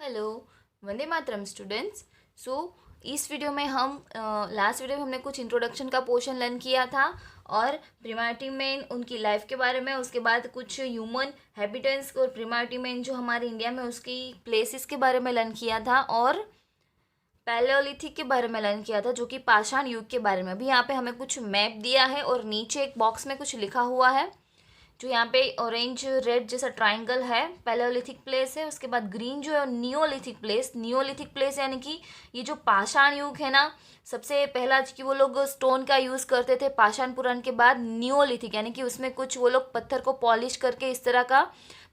Hello. Vande Mataram students. सो इस video में हम लास्ट वीडियो में हमने कुछ इंट्रोडक्शन का पोर्शन लर्न किया था और प्रिमाइटिव मैन उनकी लाइफ के बारे में, उसके बाद कुछ ह्यूमन हैबिटेंट्स और प्रिमाइटिव मैन जो हमारे इंडिया में उसकी प्लेसेस के बारे में लर्न किया था और पैलेओलिथिक के बारे में लर्न किया था जो कि पाषाण युग के बारे में। अभी यहाँ पे हमें कुछ मैप दिया है और नीचे एक बॉक्स में कुछ लिखा हुआ है जो यहाँ पे ऑरेंज रेड जैसा ट्राइंगल है, पैलेओलिथिक प्लेस है। उसके बाद ग्रीन जो है नियोलिथिक प्लेस। नियोलिथिक प्लेस यानी कि ये जो पाषाण युग है ना, सबसे पहला कि वो लोग स्टोन का यूज़ करते थे पाषाण पुराण के बाद। नियोलिथिक यानी कि उसमें कुछ वो लोग पत्थर को पॉलिश करके इस तरह का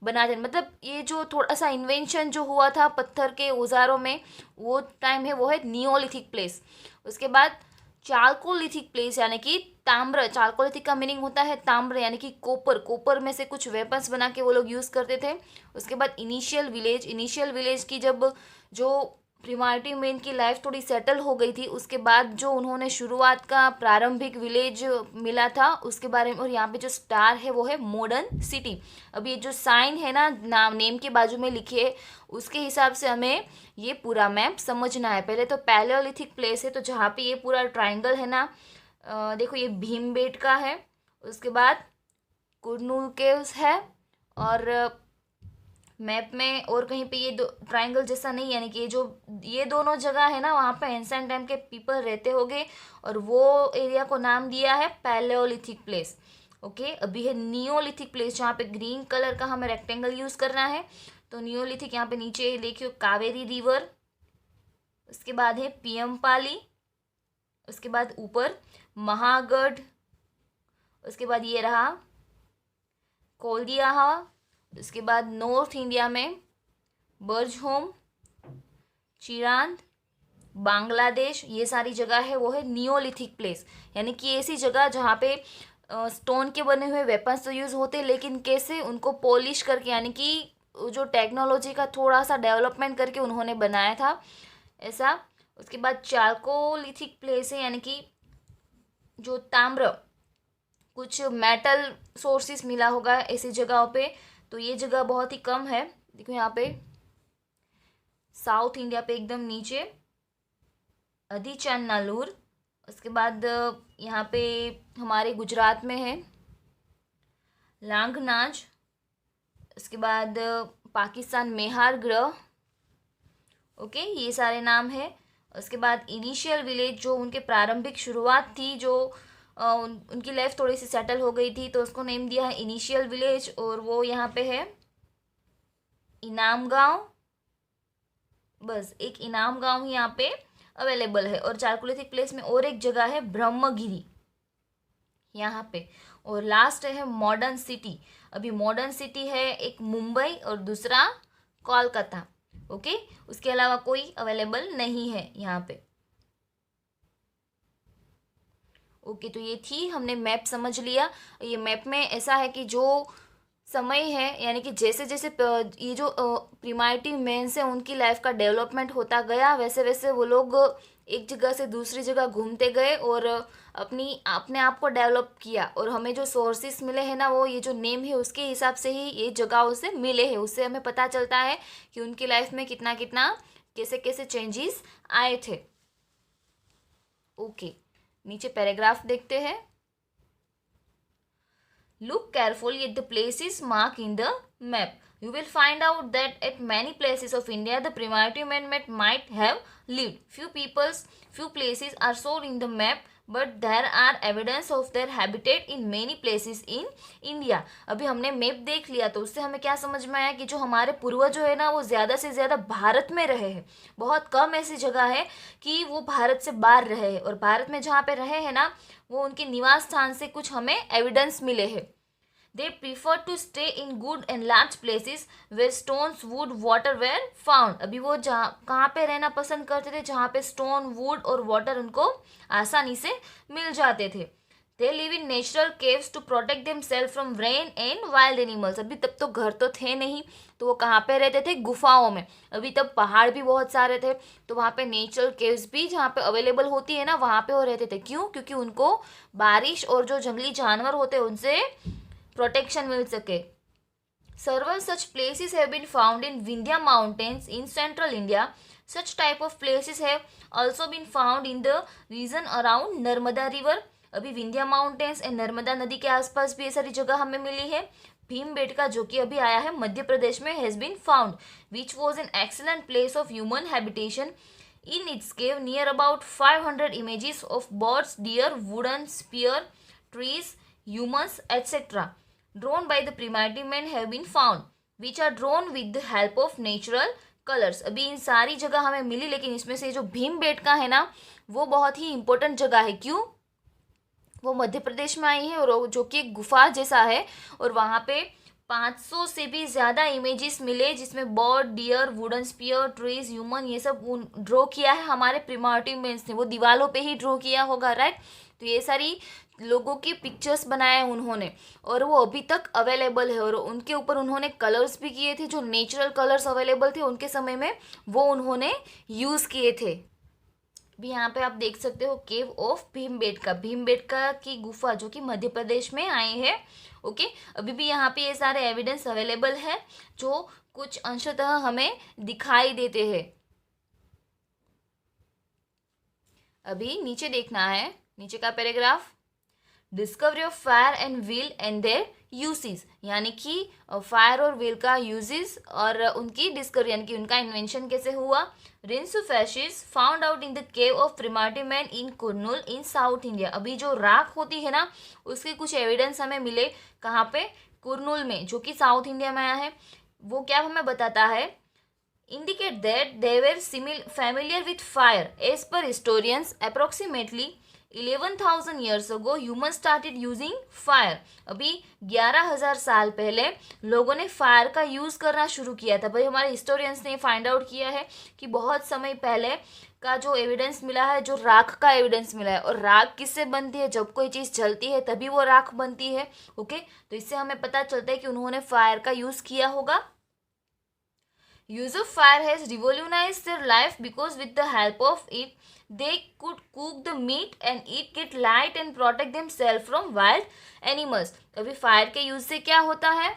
बनाते हैं। मतलब ये जो थोड़ा सा इन्वेंशन जो हुआ था पत्थर के औजारों में वो टाइम है, वो है नियोलिथिक प्लेस। उसके बाद चारकोलिथिक प्लेस यानी कि ताम्र। चारकोलिथिक का मीनिंग होता है ताम्र यानी कि कोपर। कोपर में से कुछ वेपन्स बना के वो लोग यूज़ करते थे। उसके बाद इनिशियल विलेज। इनिशियल विलेज की जब जो प्रिमाइटिव मैन की लाइफ थोड़ी सेटल हो गई थी उसके बाद जो उन्होंने शुरुआत का प्रारंभिक विलेज मिला था उसके बारे में। और यहाँ पे जो स्टार है वो है मॉडर्न सिटी। अब ये जो साइन है ना नाम नेम के बाजू में लिखी है उसके हिसाब से हमें ये पूरा मैप समझना है। पहले तो पैलेओलिथिक प्लेस है तो जहाँ पे ये पूरा ट्राइंगल है ना, देखो ये भीमबेटका है। उसके बाद कुरनूल केव्स है और मैप में और कहीं पे ये दो ट्राइंगल जैसा नहीं, यानी कि ये दोनों जगह है ना वहाँ पे एंशिएंट टाइम के पीपल रहते होंगे और वो एरिया को नाम दिया है पैलेओलिथिक प्लेस। ओके, अभी है नियोलिथिक प्लेस जहाँ पे ग्रीन कलर का हमें रेक्टेंगल यूज़ करना है। तो नियोलिथिक यहाँ पे नीचे देखियो कावेरी रिवर। उसके बाद है पियमपाली। उसके बाद ऊपर महागढ़। उसके बाद ये रहा कोलदियाहा। उसके बाद नॉर्थ इंडिया में बर्जहोम, चिरांद, बांग्लादेश, ये सारी जगह है वो है नियोलिथिक प्लेस। यानी कि ऐसी जगह जहाँ पे स्टोन के बने हुए वेपन्स तो यूज़ होते लेकिन कैसे उनको पॉलिश करके, यानी कि जो टेक्नोलॉजी का थोड़ा सा डेवलपमेंट करके उन्होंने बनाया था ऐसा। उसके बाद चारकोलिथिक प्लेस है यानी कि जो ताम्र कुछ मेटल सोर्सेस मिला होगा ऐसी जगहों पे। तो ये जगह बहुत ही कम है। देखो यहाँ पे साउथ इंडिया पे एकदम नीचे अदिचाननालूर। उसके बाद यहाँ पे हमारे गुजरात में है लांगनाज। उसके बाद पाकिस्तान मेहार ग्रह। ओके, ये सारे नाम है। उसके बाद इनिशियल विलेज जो उनके प्रारंभिक शुरुआत थी, जो उनकी लाइफ थोड़ी सी सेटल हो गई थी तो उसको नेम दिया है इनिशियल विलेज और वो यहाँ पे है इनाम गांव। बस एक इनाम गांव ही यहाँ पे अवेलेबल है। और चारकोलिथिक प्लेस में और एक जगह है ब्रह्मगिरी यहाँ पे। और लास्ट है मॉडर्न सिटी। अभी मॉडर्न सिटी है एक मुंबई और दूसरा कोलकाता। ओके, उसके अलावा कोई अवेलेबल नहीं है यहाँ पे। ओके, तो ये थी, हमने मैप समझ लिया। ये मैप में ऐसा है कि जो समय है यानी कि जैसे जैसे ये जो प्रिमाइटिव मैन्स है उनकी लाइफ का डेवलपमेंट होता गया वैसे वैसे वो लोग एक जगह से दूसरी जगह घूमते गए और अपने आप को डेवलप किया। और हमें जो सोर्सेस मिले हैं ना वो ये जो नेम है उसके हिसाब से ही ये जगहों से मिले हैं। उससे हमें पता चलता है कि उनकी लाइफ में कितना कितना कैसे कैसे चेंजेस आए थे। ओके, नीचे पैराग्राफ देखते हैं। Look carefully at the places marked in the map. You will find out that at many places of India, the primitive man might have lived. Few places are shown in the map, but there are evidence of their habitat in many places in India. अभी हमने map देख लिया तो उससे हमें क्या समझ में आया कि जो हमारे पूर्वज जो है ना वो ज़्यादा से ज़्यादा भारत में रहे हैं। बहुत कम ऐसी जगह है कि वो भारत से बाहर रहे हैं। और भारत में जहाँ पे रहे हैं ना वो उनके निवास स्थान से कुछ हमें एविडेंस मिले हैं। They prefer to stay in good and large places where stones, wood, water were found. अभी वो जहाँ कहाँ पे रहना पसंद करते थे जहाँ पे स्टोन, वुड और वाटर उनको आसानी से मिल जाते थे। They live in natural caves to protect themselves from rain and wild animals. अभी तब तो घर तो थे नहीं तो वो कहाँ पे रहते थे, गुफाओं में। अभी तब पहाड़ भी बहुत सारे थे तो वहाँ पे नेचुरल केव्स भी जहाँ पे अवेलेबल होती है ना वहाँ पे वो रहते थे। क्यों? क्योंकि उनको बारिश और जो जंगली जानवर होते हैं उनसे प्रोटेक्शन मिल सके। Several such places have been found in Vindhya mountains in central India. Such type of places have also been found in the region around Narmada river. अभी विंध्या माउंटेन्स एंड नर्मदा नदी के आसपास भी ये सारी जगह हमें मिली है. भीमबेटका जो कि अभी आया है मध्य प्रदेश में has been found which was an excellent place of human habitation. In its cave, near about 500 images of birds, deer, wooden spear, trees, humans, etc. drawn by the primitive men have been found, which are drawn with the help of natural colors. अभी इन सारी जगह हमें मिली, लेकिन इसमें से जो भीमबेटका है ना वो बहुत ही इंपॉर्टेंट जगह है. क्यों? वो मध्य प्रदेश में आई है और जो कि एक गुफा जैसा है और वहाँ पे 500 से भी ज़्यादा इमेजेस मिले जिसमें bird, deer, wooden spear, trees, human ये सब ड्रॉ किया है हमारे प्रिमिटिव मेंस ने. वो दीवालों पे ही ड्रॉ किया होगा, राइट. तो ये सारी लोगों की पिक्चर्स बनाए उन्होंने और वो अभी तक अवेलेबल है और उनके ऊपर उन्होंने कलर्स भी किए थे. जो नेचुरल कलर्स अवेलेबल थे उनके समय में वो उन्होंने यूज़ किए थे. भी यहाँ पे आप देख सकते हो केव ऑफ भीमबेटका, भीमबेटका की गुफा जो कि मध्य प्रदेश में आई है. ओके, अभी भी यहाँ पे ये सारे एविडेंस अवेलेबल है जो कुछ अंशतः हमें दिखाई देते हैं. अभी नीचे देखना है, नीचे का paragraph. Discovery of fire and wheel and there uses, यानी कि फायर और व्हील का यूजेस और उनकी डिस्कवरी यानी कि उनका इन्वेंशन कैसे हुआ. Rinse of ashes found out in the cave of primitive man in Kurnool in south India. अभी जो राख होती है ना उसके कुछ एविडेंस हमें मिले. कहाँ पे? कुर्नूल में, जो कि साउथ इंडिया में आया है. वो क्या हमें बताता है? indicate that they were familiar with fire. As per historians, approximately 11,000 years ago, humans started using fire. अभी 11,000 साल पहले लोगों ने फायर का यूज़ करना शुरू किया था. भाई हमारे हिस्टोरियंस ने फाइंड आउट किया है कि बहुत समय पहले का जो एविडेंस मिला है, जो राख का एविडेंस मिला है. और राख किससे बनती है? जब कोई चीज़ जलती है तभी वो राख बनती है. ओके, तो इससे हमें पता चलता है कि उन्होंने फायर का यूज़ किया होगा. Use of fire has revolutionized their life because with the help of it, they could cook the meat and eat, get light and protect themselves from wild animals. अभी फायर के use से क्या होता है?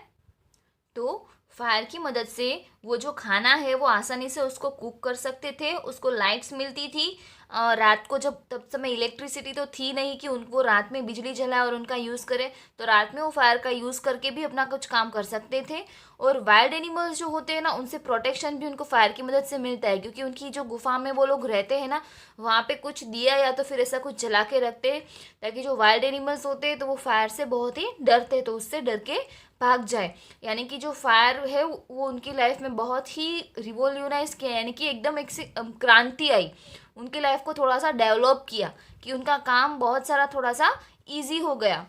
तो fire की मदद से वो जो खाना है वो आसानी से उसको कुक कर सकते थे, उसको लाइट्स मिलती थी. रात को जब तब समय इलेक्ट्रिसिटी तो थी नहीं कि उनको रात में बिजली जलाए और उनका यूज़ करे, तो रात में वो फायर का यूज़ करके भी अपना कुछ काम कर सकते थे. और वाइल्ड एनिमल्स जो होते हैं ना उनसे प्रोटेक्शन भी उनको फायर की मदद से मिलता है, क्योंकि उनकी जो गुफा में वो लोग रहते हैं ना वहाँ पे कुछ दिया या तो फिर ऐसा कुछ जला के रखते हैं ताकि जो वाइल्ड एनिमल्स होते हैं तो वो फायर से बहुत ही डरते हैं, तो उससे डर के भाग जाए. यानी कि जो फायर है वो उनकी लाइफ में बहुत ही रिवोल्यूनाइज किया, यानी कि एकदम एक से क्रांति आई, उनकी लाइफ को थोड़ा सा डेवलप किया कि उनका काम बहुत सारा थोड़ा सा इजी हो गया.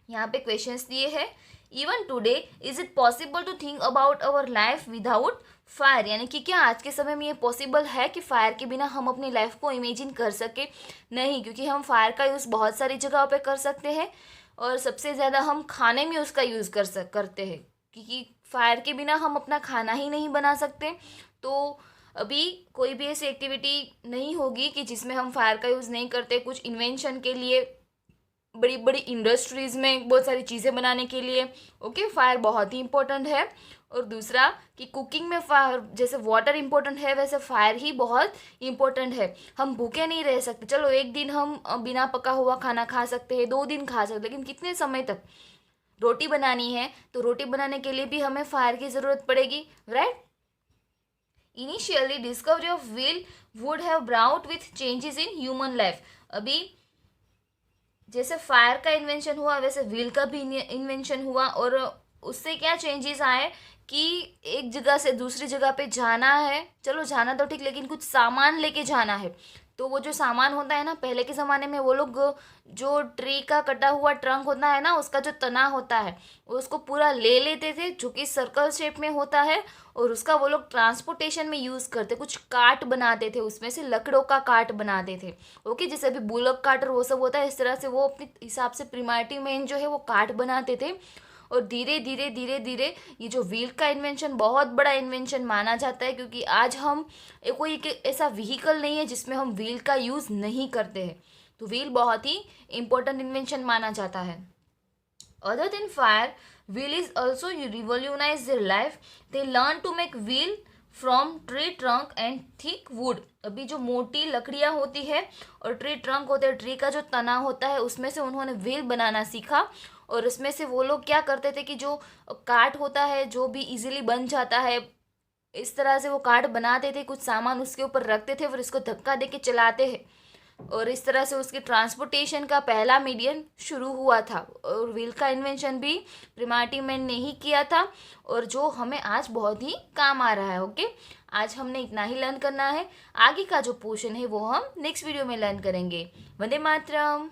यहाँ पे क्वेश्चंस दिए हैं. Even today is it possible to think about our life without fire, यानी कि क्या आज के समय में ये पॉसिबल है कि फायर के बिना हम अपनी लाइफ को इमेजिन कर सके? नहीं, क्योंकि हम फायर का यूज़ बहुत सारी जगहों पे कर सकते हैं और सबसे ज़्यादा हम खाने में उसका यूज़ करते हैं, क्योंकि फायर के बिना हम अपना खाना ही नहीं बना सकते. तो अभी कोई भी ऐसी एक्टिविटी नहीं होगी कि जिसमें हम फायर का यूज़ नहीं करते. कुछ इन्वेंशन के लिए, बड़ी बड़ी इंडस्ट्रीज़ में बहुत सारी चीज़ें बनाने के लिए ओके फायर बहुत ही इम्पोर्टेंट है. और दूसरा कि कुकिंग में फायर, जैसे वाटर इम्पोर्टेंट है वैसे फायर ही बहुत इम्पोर्टेंट है. हम भूखे नहीं रह सकते. चलो एक दिन हम बिना पका हुआ खाना खा सकते हैं, 2 दिन खा सकते, लेकिन कितने समय तक? रोटी बनानी है तो रोटी बनाने के लिए भी हमें फायर की ज़रूरत पड़ेगी, right. Initially discovery of wheel would have brought with changes in human life. अभी जैसे फायर का इन्वेंशन हुआ वैसे व्हील का भी इन्वेंशन हुआ और उससे क्या चेंजेस आए कि एक जगह से दूसरी जगह पे जाना है, चलो जाना तो ठीक, लेकिन कुछ सामान लेके जाना है. तो वो जो सामान होता है ना, पहले के ज़माने में वो लोग जो ट्री का कटा हुआ ट्रंक होता है ना, उसका जो तना होता है उसको पूरा ले लेते थे, जो कि सर्कल शेप में होता है, और उसका वो लोग ट्रांसपोर्टेशन में यूज़ करते. कुछ काट बनाते थे, उसमें से लकड़ों का काट बनाते थे. ओके, जैसे अभी बुलक काट और वो सब होता है, इस तरह से वो अपने हिसाब से प्रिमिटिव मैन जो है वो काट बनाते थे. और धीरे धीरे धीरे धीरे ये जो व्हील का इन्वेंशन बहुत बड़ा इन्वेंशन माना जाता है, क्योंकि आज हम कोई ऐसा व्हीकल नहीं है जिसमें हम व्हील का यूज़ नहीं करते हैं. तो व्हील बहुत ही इम्पोर्टेंट इन्वेंशन माना जाता है. Other than fire, wheel is also revolutionise their life. They learn to make wheel from tree trunk and thick wood. अभी जो मोटी लकड़ियाँ होती है और ट्री ट्रंक होते हैं, ट्री का जो तना होता है, उसमें से उन्होंने व्हील बनाना सीखा। और उसमें से वो लोग क्या करते थे कि जो काठ होता है जो भी इजीली बन जाता है, इस तरह से वो काठ बनाते थे, कुछ सामान उसके ऊपर रखते थे और इसको धक्का दे के चलाते हैं। और इस तरह से उसकी ट्रांसपोर्टेशन का पहला मीडियम शुरू हुआ था। और व्हील का इन्वेंशन भी प्रिमाटिव मैन ने ही किया था, और जो हमें आज बहुत ही काम आ रहा है। ओके, आज हमने इतना ही लर्न करना है। आगे का जो पोर्शन है वो हम नेक्स्ट वीडियो में लर्न करेंगे। वंदे मातरम।